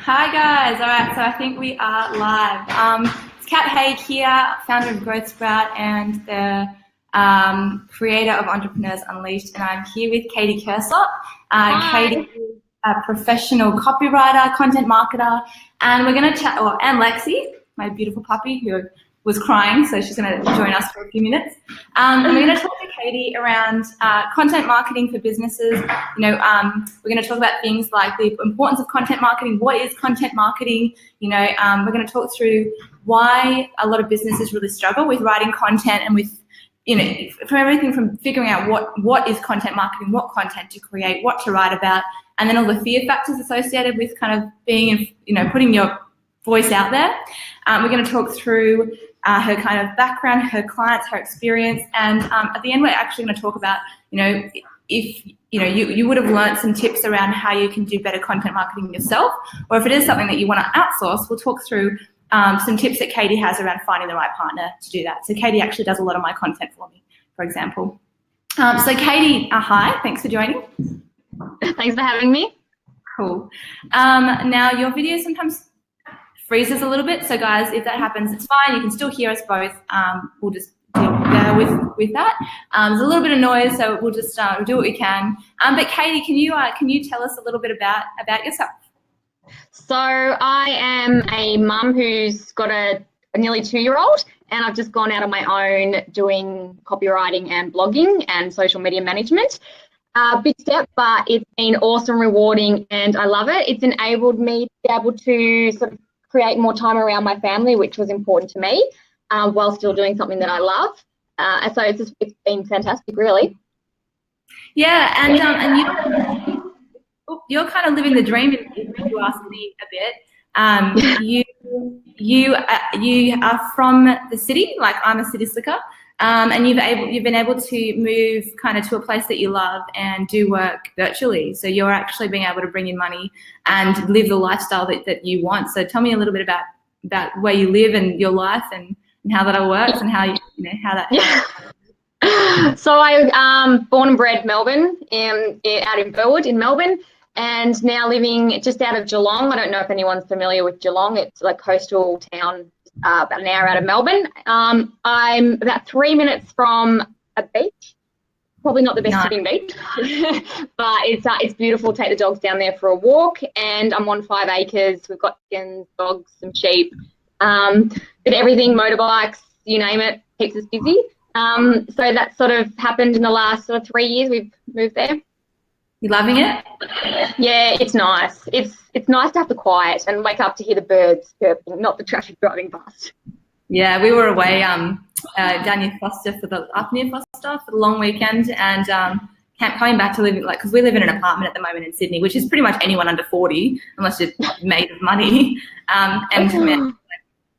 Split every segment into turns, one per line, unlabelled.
Hi guys, all right, so I think we are live. It's Kat Haig here, founder of Growth Sprout and the creator of Entrepreneurs Unleashed, and I'm here with Katie Kirsopp. Katie is a professional copywriter, content marketer, and we're going to chat, and Lexi, my beautiful puppy who was crying, so she's going to join us for a few minutes. And we're going to talk to Katie around content marketing for businesses. We're going to talk about things like the importance of content marketing. What is content marketing? We're going to talk through why a lot of businesses really struggle with writing content and with, for everything from figuring out what is content marketing, what content to create, what to write about, and then all the fear factors associated with kind of being, putting your voice out there. We're going to talk through her kind of background, her clients, her experience, and at the end we're actually going to talk about, if you would have learned some tips around how you can do better content marketing yourself, or if it is something that you want to outsource, we'll talk through some tips that Katie has around finding the right partner to do that. So Katie actually does a lot of my content for me, for example. So Katie, hi, thanks for joining.
Thanks for having me.
Cool. Now your video sometimes freezes a little bit, so guys, if that happens, it's fine. You can still hear us both. We'll just deal with that. There's a little bit of noise, so we'll just do what we can. But Katie, can you tell us a little bit about yourself?
So I am a mum who's got a nearly 2-year-old, and I've just gone out on my own doing copywriting and blogging and social media management. Big step, but it's been awesome, rewarding, and I love it. It's enabled me to be able to sort of create more time around my family, which was important to me, while still doing something that I love. So it's been fantastic, really.
Yeah, and you're kind of living the dream, if you ask me a bit. You are from the city, like I'm a city slicker, and you've been able to move kind of to a place that you love and do work virtually. So you're actually being able to bring in money and live the lifestyle that you want. So tell me a little bit about where you live and your life and how that all works and how
So I born and bred Melbourne, out in Burwood in Melbourne, and now living just out of Geelong. I don't know if anyone's familiar with Geelong. It's like coastal town, about an hour out of Melbourne. I'm about 3 minutes from a beach. Probably not the best sitting beach, but it's beautiful. Take the dogs down there for a walk, and I'm on 5 acres. We've got chickens, dogs, some sheep, but everything, motorbikes, you name it, keeps us busy. So that sort of happened in the last sort of 3 years. We've moved there.
You loving it?
Yeah, it's nice. It's nice to have the quiet and wake up to hear the birds chirping, not the traffic driving past.
Yeah, we were away down near Foster for the long weekend, and coming back to live, because we live in an apartment at the moment in Sydney, which is pretty much anyone under 40 unless you're made of money. And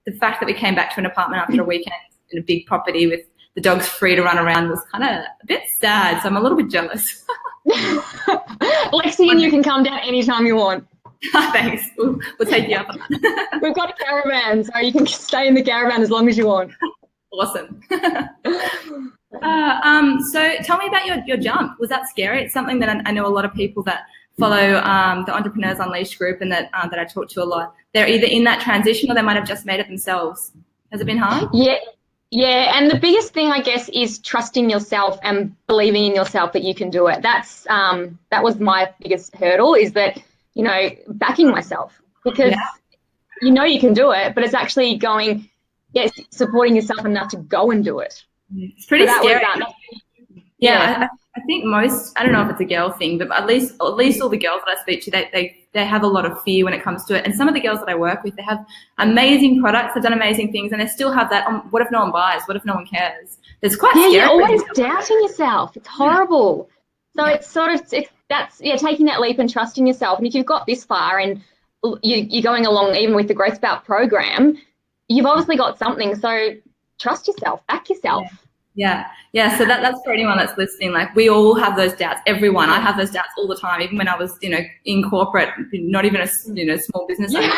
the fact that we came back to an apartment after a weekend in a big property with the dogs free to run around was kind of a bit sad. So I'm a little bit jealous.
Lexi and you can come down anytime you want.
Thanks. We'll take you up on that.
We've got a caravan, so you can stay in the caravan as long as you want.
Awesome. So tell me about your jump. Was that scary? It's something that I know a lot of people that follow the Entrepreneurs Unleashed group and that I talk to a lot. They're either in that transition or they might have just made it themselves. Has it been hard?
Yeah, and the biggest thing, I guess, is trusting yourself and believing in yourself that you can do it. That was my biggest hurdle, is that, backing myself, because you can do it, but it's actually supporting yourself enough to go and do it.
It's pretty scary. I think I don't know if it's a girl thing, but at least all the girls that I speak to, they have a lot of fear when it comes to it. And some of the girls that I work with, they have amazing products, they've done amazing things, and they still have that, what if no one buys? What if no one cares? It's quite scary.
You're always doubting yourself. It's horrible. So it's sort of, taking that leap and trusting yourself. And if you've got this far and you're going along even with the Growth Sprout program, you've obviously got something. So trust yourself, back yourself.
Yeah. So that's for anyone that's listening. Like, we all have those doubts. Everyone. I have those doubts all the time. Even when I was, in corporate, not even a, small business owner.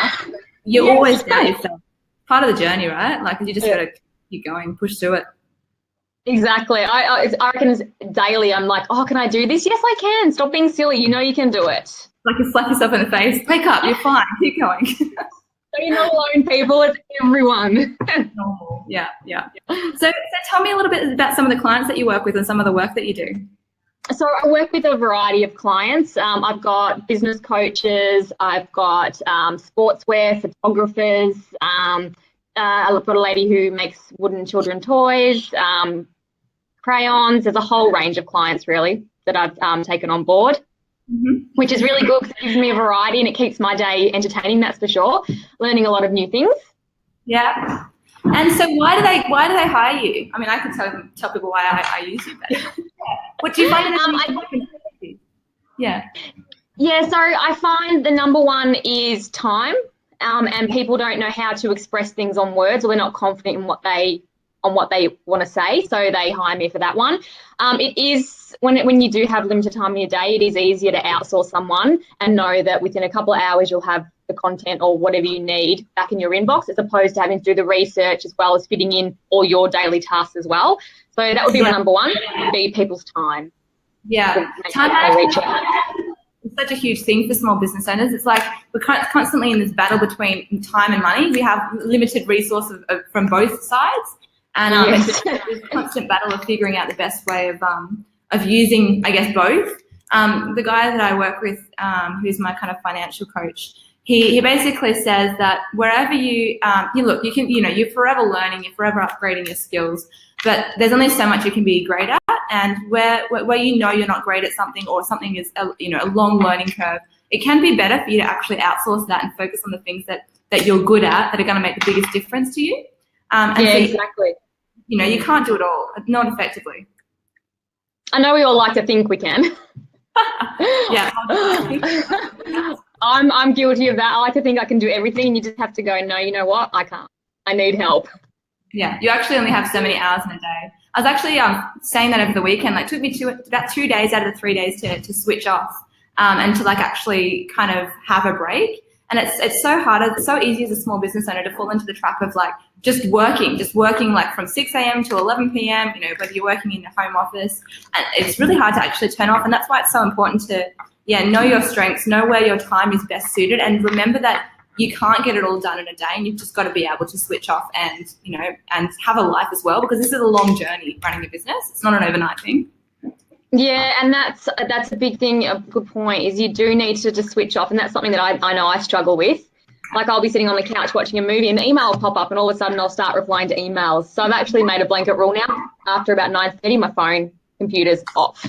You always doubt yourself. Part of the journey, right? Like, you just got to keep going, push through it.
Exactly. I reckon daily I'm like, oh, can I do this? Yes, I can. Stop being silly. You can do it.
Like you slap yourself in the face. Wake up, you're fine. Keep going.
So you're not alone, people. It's everyone.
Normal. Yeah, yeah. So tell me a little bit about some of the clients that you work with and some of the work that you do.
So I work with a variety of clients. I've got business coaches. I've got sportswear photographers. I've got a lady who makes wooden children toys, crayons. There's a whole range of clients really that I've taken on board. Which is really good because it gives me a variety and it keeps my day entertaining, that's for sure. Learning a lot of new things.
Yeah. And so why do they hire you? I mean, I could tell people why I use you, but what do you find Yeah.
Yeah, so I find the number one is time, and people don't know how to express things on words, or they're not confident in what they want to say, so they hire me for that one. It is when you do have limited time in your day, it is easier to outsource someone and know that within a couple of hours you'll have the content or whatever you need back in your inbox, as opposed to having to do the research as well as fitting in all your daily tasks as well. So that would be my number one, would be people's time.
Yeah, time management is such a huge thing for small business owners. It's like we're constantly in this battle between time and money. We have limited resources from both sides. And it's this constant battle of figuring out the best way of using, I guess, both. The guy that I work with, who's my kind of financial coach, he basically says that wherever you look, you can, you're forever learning, you're forever upgrading your skills, but there's only so much you can be great at. And where you're not great at something, or something is a long learning curve, it can be better for you to actually outsource that and focus on the things that you're good at, that are going to make the biggest difference to you.
Exactly.
You can't do it all, not effectively.
I know we all like to think we can.
Yeah.
I'm guilty of that. I like to think I can do everything, and you just have to go, no, you know what? I can't. I need help.
Yeah, you actually only have so many hours in a day. I was actually saying that over the weekend. Like, it took me about 2 days out of the 3 days to switch off and to actually kind of have a break. And it's so hard. It's so easy as a small business owner to fall into the trap of just working like from 6 a.m. to 11 p.m., whether you're working in a home office. And it's really hard to actually turn off. And that's why it's so important to, know your strengths, know where your time is best suited, and remember that you can't get it all done in a day, and you've just got to be able to switch off and, and have a life as well, because this is a long journey running a business. It's not an overnight thing.
Yeah, and that's a big thing, a good point, is you do need to just switch off, and that's something that I know I struggle with. Like, I'll be sitting on the couch watching a movie and the email will pop up, and all of a sudden I'll start replying to emails. So I've actually made a blanket rule now. After about 9:30, my computer's off.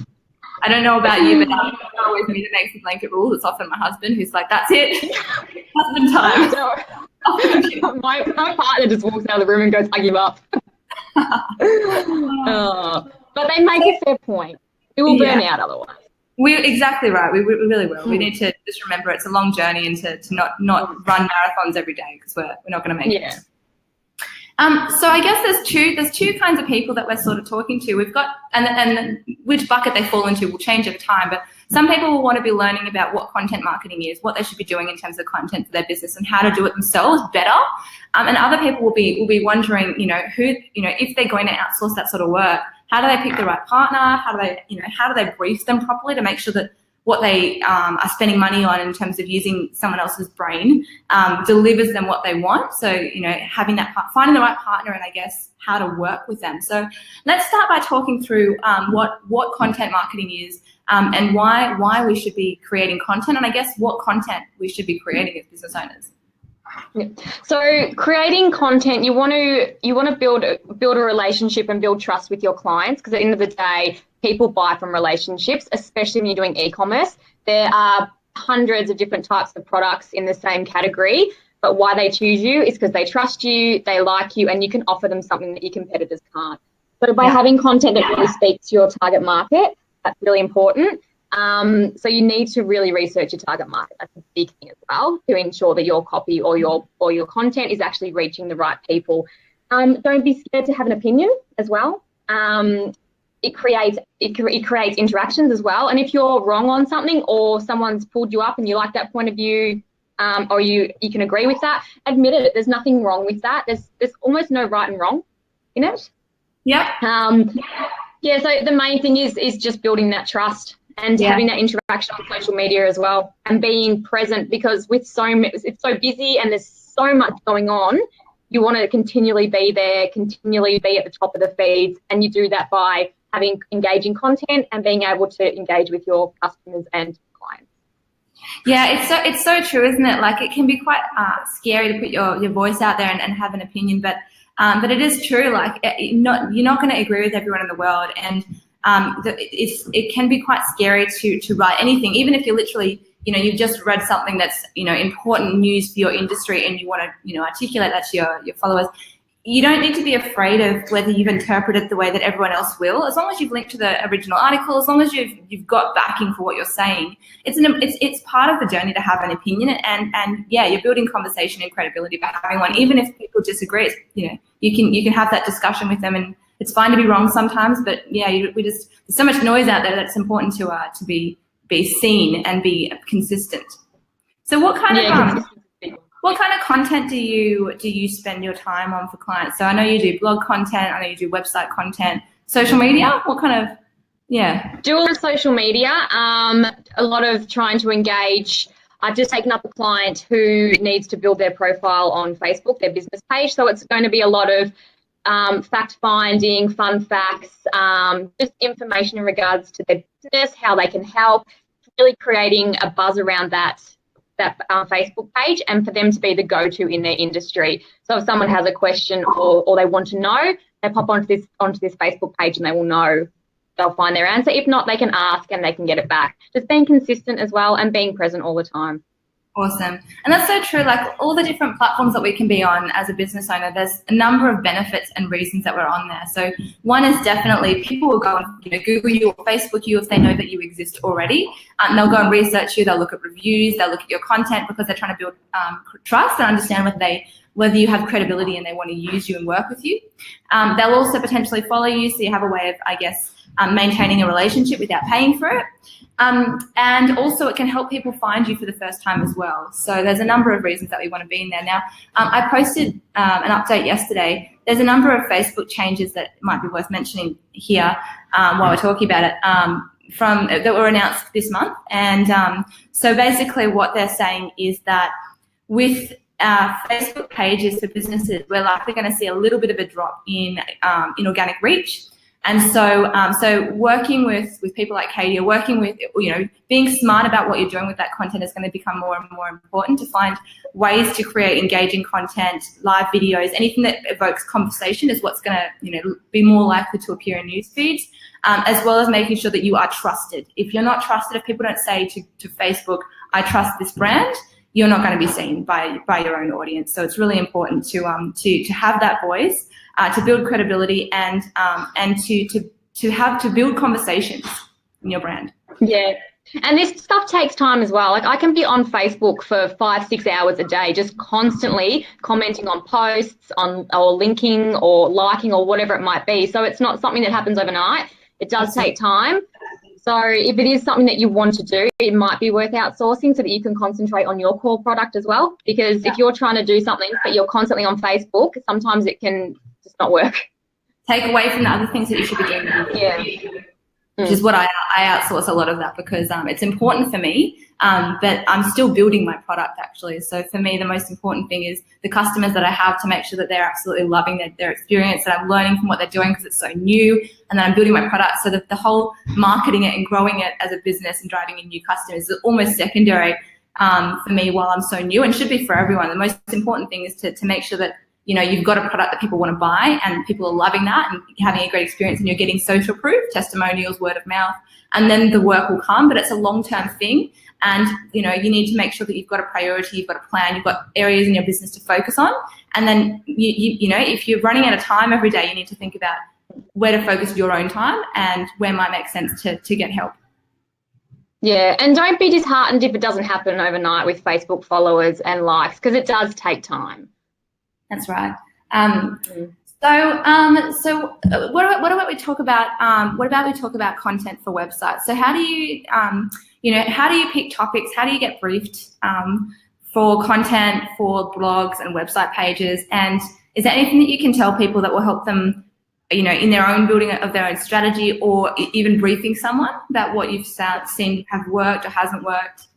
I don't know about you, but it's not always me that makes the blanket rule. It's often my husband who's like, that's it. Husband time.
my partner just walks out of the room and goes, I give up. But they make a fair point. We will burn out otherwise.
Exactly right. We really will. We need to just remember it's a long journey, and to not run marathons every day, because we're not going to make it. So I guess there's two kinds of people that we're sort of talking to. We've got, and which bucket they fall into will change over time, but some people will want to be learning about what content marketing is, what they should be doing in terms of content for their business, and how to do it themselves better. And other people will be wondering, who, if they're going to outsource that sort of work, how do they pick the right partner? How do they brief them properly to make sure that what they are spending money on in terms of using someone else's brain delivers them what they want. So, having finding the right partner, and I guess how to work with them. So let's start by talking through what content marketing is, and why we should be creating content, and I guess what content we should be creating as business owners.
Yeah. So creating content, you want to build a relationship and build trust with your clients, because at the end of the day, people buy from relationships, especially when you're doing e-commerce. There are hundreds of different types of products in the same category, but why they choose you is because they trust you, they like you, and you can offer them something that your competitors can't. So by having content that really speaks to your target market, that's really important. So you need to really research your target market. That's a big thing as well, to ensure that your copy or your content is actually reaching the right people. Don't be scared to have an opinion as well. It creates interactions as well. And if you're wrong on something, or someone's pulled you up and you like that point of view, or you can agree with that, admit it. There's nothing wrong with that. There's almost no right and wrong in it.
Yep.
So the main thing is just building that trust and
Yeah.
having that interaction on social media as well, and being present, because with it's so busy and there's so much going on, you want to continually be there, continually be at the top of the feeds, and you do that by having engaging content and being able to engage with your customers and clients.
Yeah, it's so true, isn't it? Like, it can be quite scary to put your voice out there and have an opinion, but it is true. Like, you're not going to agree with everyone in the world, and it can be quite scary to write anything, even if you're literally, you've just read something that's, important news for your industry, and you want to, articulate that to your followers. You don't need to be afraid of whether you've interpreted the way that everyone else will. As long as you've linked to the original article, as long as you've got backing for what you're saying, it's part of the journey to have an opinion. And yeah, you're building conversation and credibility by having one. Even if people disagree, you can have that discussion with them, and it's fine to be wrong sometimes. But yeah, there's so much noise out there that it's important to be seen and be consistent. So what kind of content do you spend your time on for clients? So I know you do blog content, I know you do website content, social media. What kind of, yeah?
Do all the social media, a lot of trying to engage. I've just taken up a client who needs to build their profile on Facebook, their business page. So it's going to be a lot of fact finding, fun facts, just information in regards to their business, how they can help, really creating a buzz around that Facebook page, and for them to be the go-to in their industry. So if someone has a question or they want to know, they pop onto this Facebook page and they will know, they'll find their answer. If not, they can ask and they can get it back. Just being consistent as well and being present all the time.
Awesome. And that's so true. Like, all the different platforms that we can be on as a business owner, there's a number of benefits and reasons that we're on there. So one is definitely people will go and Google you or Facebook you if they know that you exist already. And they'll go and research you. They'll look at reviews. They'll look at your content because they're trying to build trust and understand whether you have credibility and they want to use you and work with you. They'll also potentially follow you, so you have a way of, I guess, maintaining a relationship without paying for it. And also it can help people find you for the first time as well. So there's a number of reasons that we want to be in there. Now, I posted an update yesterday. There's a number of Facebook changes that might be worth mentioning here while we're talking about it that were announced this month. And so basically what they're saying is that with Facebook pages for businesses, we're likely going to see a little bit of a drop in organic reach. And so working with people like Katie, or working with, being smart about what you're doing with that content is going to become more and more important, to find ways to create engaging content, live videos, anything that evokes conversation is what's going to, be more likely to appear in news feeds, as well as making sure that you are trusted. If you're not trusted, if people don't say to Facebook, I trust this brand, you're not going to be seen by your own audience. So it's really important to have that voice, to build credibility, and to build conversations in your brand.
Yeah. And this stuff takes time as well. Like, I can be on Facebook for 5-6 hours a day, just constantly commenting on posts, or linking or liking or whatever it might be. So it's not something that happens overnight. It does take time. So if it is something that you want to do, it might be worth outsourcing so that you can concentrate on your core product as well. Because if you're trying to do something but you're constantly on Facebook, sometimes it can just not work.
Take away from the other things that you should be doing.
Yeah.
Which is what I outsource a lot of that, because it's important for me, but I'm still building my product actually. So for me, the most important thing is the customers that I have, to make sure that they're absolutely loving their experience, that I'm learning from what they're doing because it's so new, and then I'm building my product. So that the whole marketing it and growing it as a business and driving in new customers is almost secondary for me while I'm so new, and should be for everyone. The most important thing is to make sure that you've got a product that people want to buy and people are loving that and having a great experience, and you're getting social proof, testimonials, word of mouth, and then the work will come. But it's a long-term thing, and you need to make sure that you've got a priority, you've got a plan, you've got areas in your business to focus on. And then if you're running out of time every day, you need to think about where to focus your own time and where might make sense to get help.
Yeah, and don't be disheartened if it doesn't happen overnight with Facebook followers and likes, because it does take time.
That's right. So what about we talk about content for websites? So how do you how do you pick topics? How do you get briefed for content for blogs and website pages? And is there anything that you can tell people that will help them you know, in their own building of their own strategy, or even briefing someone about what you've seen to have worked or hasn't worked?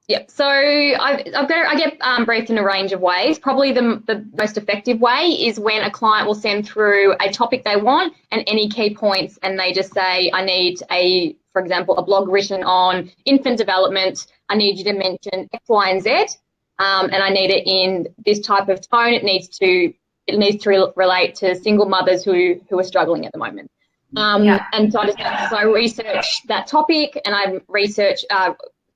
Yep. So I get briefed in a range of ways. Probably the most effective way is when a client will send through a topic they want and any key points, and they just say, I need for example, a blog written on infant development. I need you to mention X, Y, and Z, and I need it in this type of tone. It needs to relate to single mothers who are struggling at the moment. And so I research that topic, and I research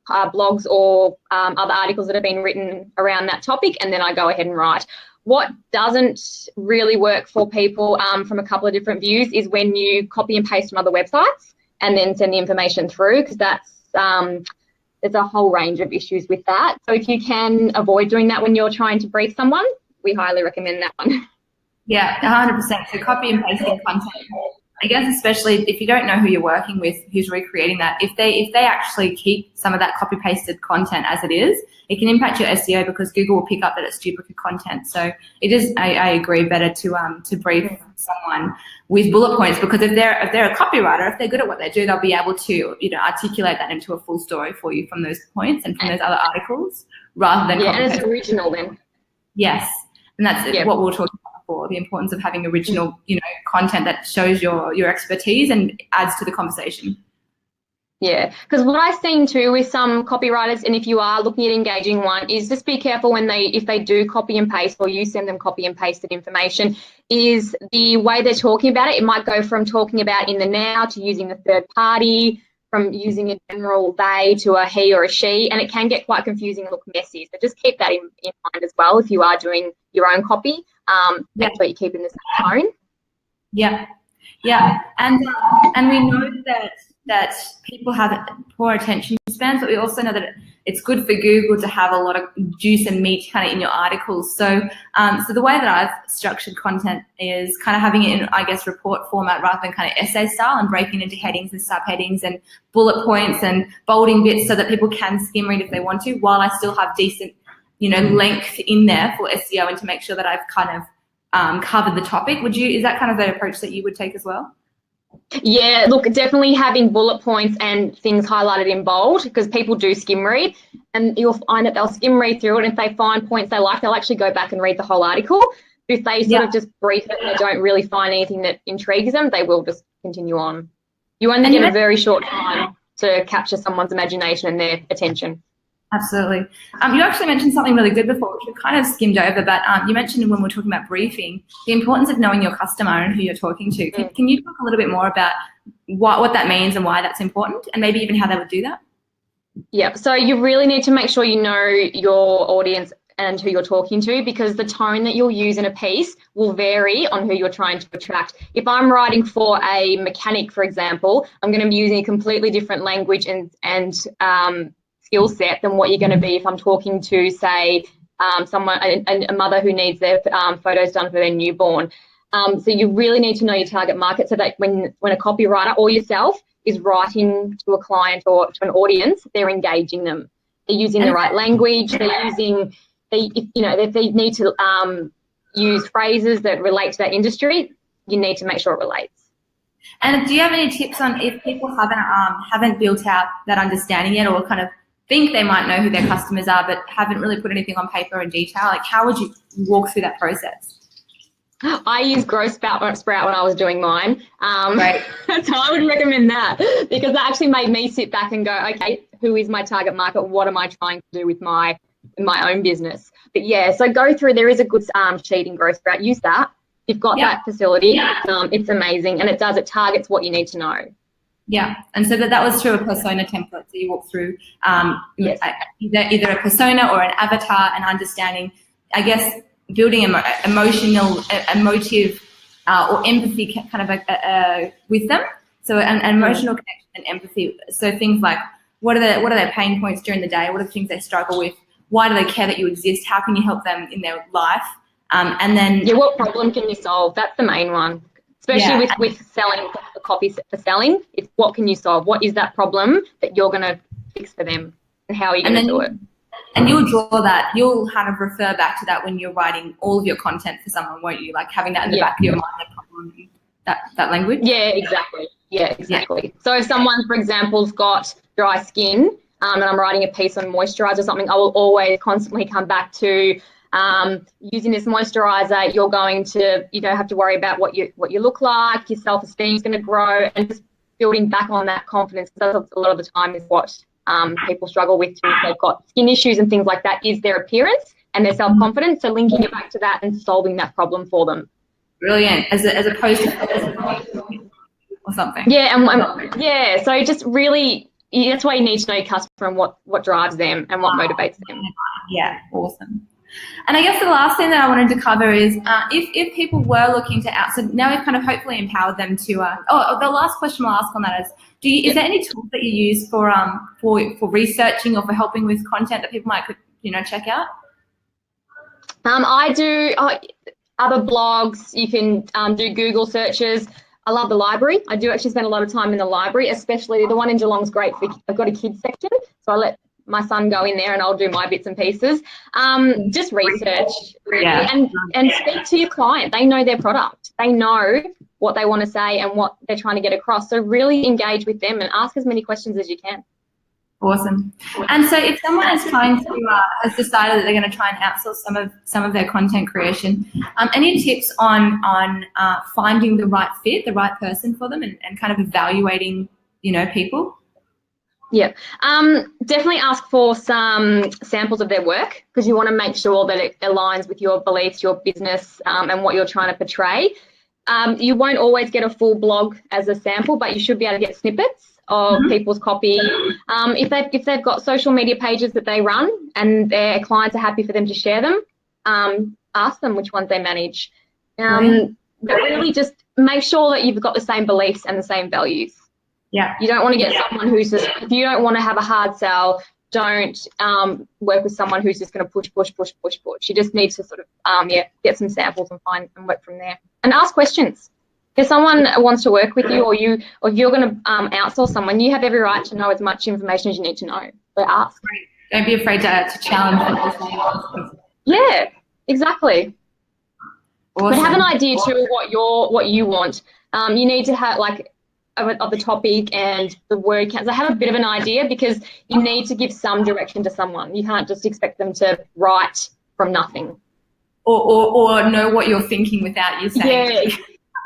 blogs or other articles that have been written around that topic, and then I go ahead and write. What doesn't really work for people from a couple of different views is when you copy and paste from other websites and then send the information through, because there's a whole range of issues with that. So if you can avoid doing that when you're trying to brief someone, we highly recommend that one.
Yeah, 100%. So copy and pasting content. I guess especially if you don't know who you're working with, who's recreating that, if they actually keep some of that copy-pasted content as it is, it can impact your SEO, because Google will pick up that it's duplicate content. So it is, I agree, better to brief someone with bullet points, because if they're a copywriter, if they're good at what they do, they'll be able to, you know, articulate that into a full story for you from those points and from those other articles, rather than
and it's original then.
Yes, and that's what we were talking about before, the importance of having original, you know, content that shows your expertise and adds to the conversation.
Yeah, because what I've seen too with some copywriters, and if you are looking at engaging one, is just be careful if they do copy and paste, or you send them copy and pasted information, is the way they're talking about it. It might go from talking about in the now to using the third party, from using a general they to a he or a she, and it can get quite confusing and look messy. So just keep that in mind as well if you are doing your own copy. Make sure you keep in the same tone.
Yeah, and we know that people have poor attention spans, but we also know that it's good for Google to have a lot of juice and meat kind of in your articles. So the way that I've structured content is kind of having it in, I guess, report format rather than kind of essay style, and breaking into headings and subheadings and bullet points and bolding bits so that people can skim read if they want to, while I still have decent, you know, length in there for SEO, and to make sure that I've kind of covered the topic. Is that kind of the approach that you would take as well?
Yeah, look, definitely having bullet points and things highlighted in bold, because people do skim read, and you'll find that they'll skim read through it, and if they find points they like, they'll actually go back and read the whole article. If they sort of just brief it and they don't really find anything that intrigues them, they will just continue on. You only get a very short time to capture someone's imagination and their attention.
Absolutely. You actually mentioned something really good before, which we kind of skimmed over, but you mentioned when we're talking about briefing, the importance of knowing your customer and who you're talking to. Can you talk a little bit more about what that means and why that's important, and maybe even how they would do that?
Yeah, so you really need to make sure you know your audience and who you're talking to, because the tone that you'll use in a piece will vary on who you're trying to attract. If I'm writing for a mechanic, for example, I'm going to be using a completely different language and skill set than what you're going to be if I'm talking to, say, someone, a mother who needs their photos done for their newborn. So you really need to know your target market, so that when a copywriter or yourself is writing to a client or to an audience, they're engaging them. They're using the right language. If they need to use phrases that relate to that industry, you need to make sure it relates.
And do you have any tips on if people haven't built out that understanding yet, or kind of think they might know who their customers are but haven't really put anything on paper in detail? Like, how would you walk through that process?
I used Growth Sprout when I was doing mine.
Right.
So I would recommend that, because that actually made me sit back and go, okay, who is my target market? What am I trying to do with my own business? But yeah, so go through. There is a good sheet in Growth Sprout. Use that. You've got that facility. It's amazing, and it targets what you need to know. Yeah,
and so that was through a persona template. So you walk through either a persona or an avatar, and understanding, I guess, building emotive or empathy kind of with them. So an emotional connection and empathy. So things like, what are their pain points during the day? What are the things they struggle with? Why do they care that you exist? How can you help them in their life? And then
what problem can you solve? That's the main one. Especially with selling, the copy for selling, it's what can you solve? What is that problem that you're going to fix for them, and how are you going to do it?
And you'll draw that, you'll kind of refer back to that when you're writing all of your content for someone, won't you? Like having that in the back of your mind, the problem that language.
Yeah, exactly. Yeah, exactly. So if someone, for example's got dry skin, and I'm writing a piece on moisturizer or something, I will always constantly come back to using this moisturizer. You're going to, you don't have to worry about what you look like. Your self-esteem is going to grow, and just building back on that confidence. Because a lot of the time is what people struggle with too. If they've got skin issues and things like that, is their appearance and their self-confidence. So linking it back to that and solving that problem for them.
Brilliant. As opposed to or something.
Yeah, and yeah. So just really, that's why you need to know your customer and what drives them and what motivates them.
Yeah, awesome. And I guess the last thing that I wanted to cover is if people were looking to out, so now we've kind of hopefully empowered them to. The last question I'll ask on that is, is there any tools that you use for researching or for helping with content that people might check out?
I do other blogs. You can do Google searches. I love the library. I do actually spend a lot of time in the library, especially the one in Geelong's great. I've got a kids section, so I let my son go in there and I'll do my bits and pieces. Just research, really, and speak to your client. They know their product. They know what they want to say and what they're trying to get across. So really engage with them and ask as many questions as you can.
Awesome. And so if someone is trying to has decided that they're going to try and outsource some of their content creation, any tips on finding the right fit, the right person for them, and kind of evaluating people?
Yeah, definitely ask for some samples of their work, because you want to make sure that it aligns with your beliefs, your business, and what you're trying to portray. You won't always get a full blog as a sample, but you should be able to get snippets of people's copy. If they've got social media pages that they run and their clients are happy for them to share them, ask them which ones they manage. But really just make sure that you've got the same beliefs and the same values.
Yeah.
You don't want to get someone who's just, if you don't want to have a hard sell, don't work with someone who's just going to push. You just need to sort of, get some samples and find and work from there. And ask questions. If someone wants to work with you, or if you're going to outsource someone, you have every right to know as much information as you need to know. So ask.
Don't be afraid to challenge.
Yeah, exactly.
Awesome.
But have an idea too of what you want. You need to have of the topic and the word count. So have a bit of an idea, because you need to give some direction to someone. You can't just expect them to write from nothing.
Or know what you're thinking without you saying.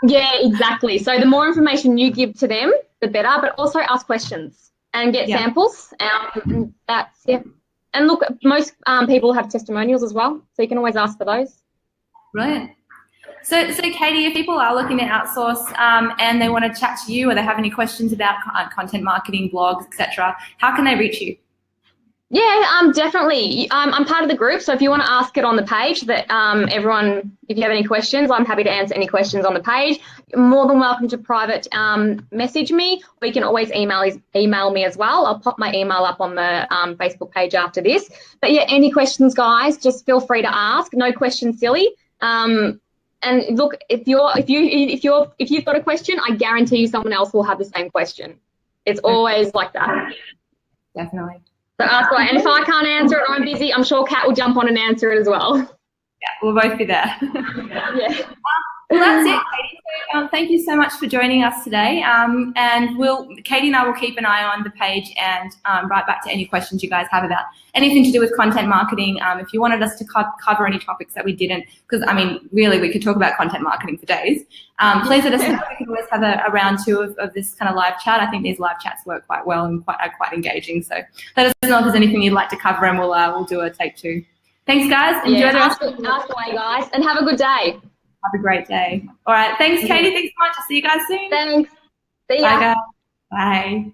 Yeah, exactly. So the more information you give to them, the better, but also ask questions and get samples. And look, most people have testimonials as well, so you can always ask for those.
Brilliant. So Katie, if people are looking to outsource and they want to chat to you, or they have any questions about content marketing, blogs, etc., how can they reach you?
Yeah, definitely. I'm part of the group, so if you want to ask it on the page, that everyone, if you have any questions, I'm happy to answer any questions on the page. You're more than welcome to private message me, or you can always email me as well. I'll pop my email up on the Facebook page after this. But yeah, any questions, guys, just feel free to ask. No questions silly. And look, if you've got a question, I guarantee you someone else will have the same question. It's always like that.
Definitely.
So ask away. And if I can't answer it or I'm busy, I'm sure Kat will jump on and answer it as well.
Yeah, we'll both be there.
Yeah.
Well, that's it, Katie. So, thank you so much for joining us today. And Katie and I will keep an eye on the page and write back to any questions you guys have about anything to do with content marketing. If you wanted us to cover any topics that we didn't, because really we could talk about content marketing for days. Please let us know. We can always have a round two of this kind of live chat. I think these live chats work quite well and are quite engaging. So let us know if there's anything you'd like to cover, and we'll do a take two. Thanks, guys. Enjoy the rest.
Ask away, guys, and have a good day.
Have a great day. All right. Thanks, Katie. Thanks so much. I'll see you guys soon.
Thanks. See ya.
Bye, guys. Bye.